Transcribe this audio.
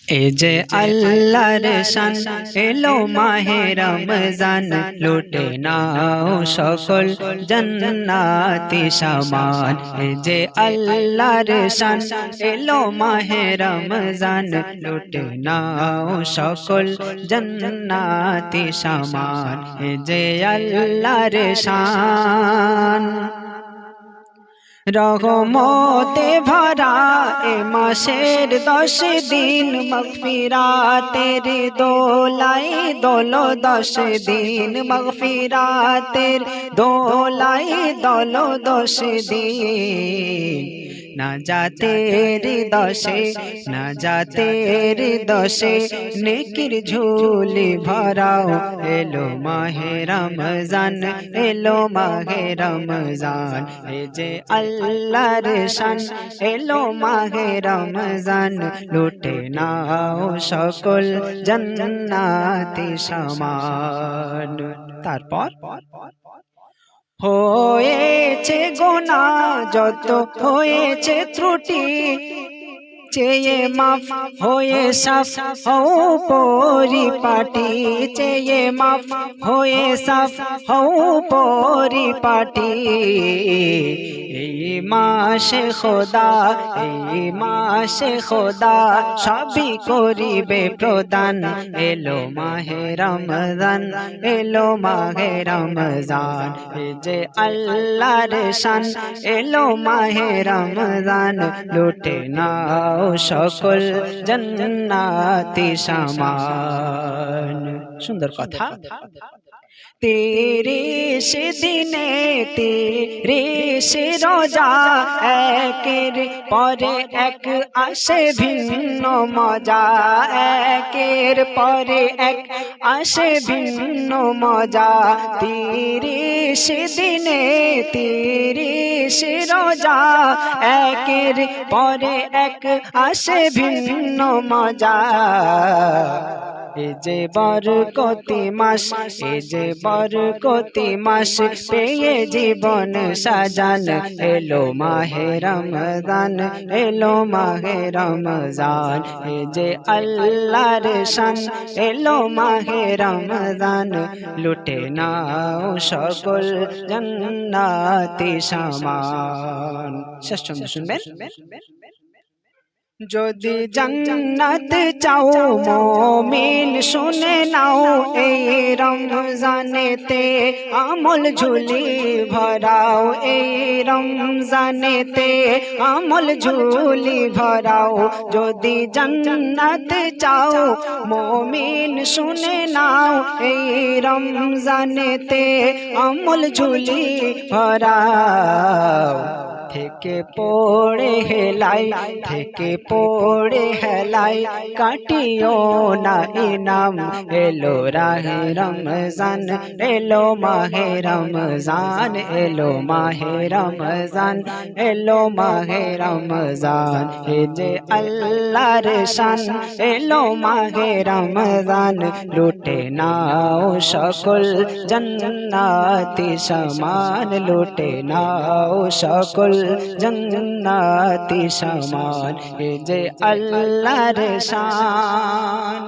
এ যে আল্লাহর শান এলো মাহে রমজান লুটে নাও সকল জান্নাতি সামান এ যে আল্লাহর শান এলো মাহে রমজান লুটে নাও সকল জান্নাতি সামান এ যে আল্লাহর শান রহমতে ভরা এ মাসের 10 দিন মাগফিরাতের দোলাই দোলো 10 দিন মাগফিরাতের দোলাই দোলো 10 দিন না জাতের দশে না জাতের দশে নেকির ঝুলি ভরাও এলো মাহে রমজান এলো মাহে রমজান এ যে আল্লাহর শান এলো মাহে রমজান লুটে নাও সকল জান্নাতি সামান তারপর হয়েছে গুনাহ যত হয়েছে ত্রুটি চেয়ে মাফ হয়ে সাফ হও পরিপাটি চেয়ে মাফ হয়ে সাফ হও পরিপাটি এই মাসে খোদা এই মাসে খোদা সবই করিবে প্রদান এলো মাহে রমজান এলো মাহে রমজান এ যে আল্লাহর শান এলো মাহে রমজান লুটে নাও সকল জান্নাতি সামান সুন্দর কথা 30 দিনে 30 রোজা একের পরে এক আসে ভিন্ন মজা একের পরে এক আসে ভিন্ন মজা 30 দিনে 30 রোজা একের পরে এক আসে ভিন্ন মজা এ যে বরকতি মাস এ যে বরকতি মাস পেয়ে জীবন সাজান এলো মাহে রমজান এলো মাহে রমজান এ যে আল্লাহর শান এলো মাহে রমজান লুটে নাও সকল জান্নাতি সামান শেষ ছন্দ শুনবেন যদি জান্নাত চাও মুমিন শুনে নাও এই রমজানেতে আমল ঝুলি ভরাও এই রমজানেতে আমল ঝুলি ভরাও যদি জান্নাত চাও মুমিন শুনে নাও এই রমজানেতে আমল ঝুলি ভরাও থেকে পড়ে হেলাই থেকে পড়ে হেলাই কাটিও না ইনাম এলো রাহে রমজান এলো মাহে রমজান এলো মাহে রমজান এলো মাহে রমজান এ যে আল্লাহর শান এলো মাহে রমজান লুটে নাও সকল জান্নাতি সামান লুটে নাও সকল জান্নাতি সামান এ যে আল্লাহর শান।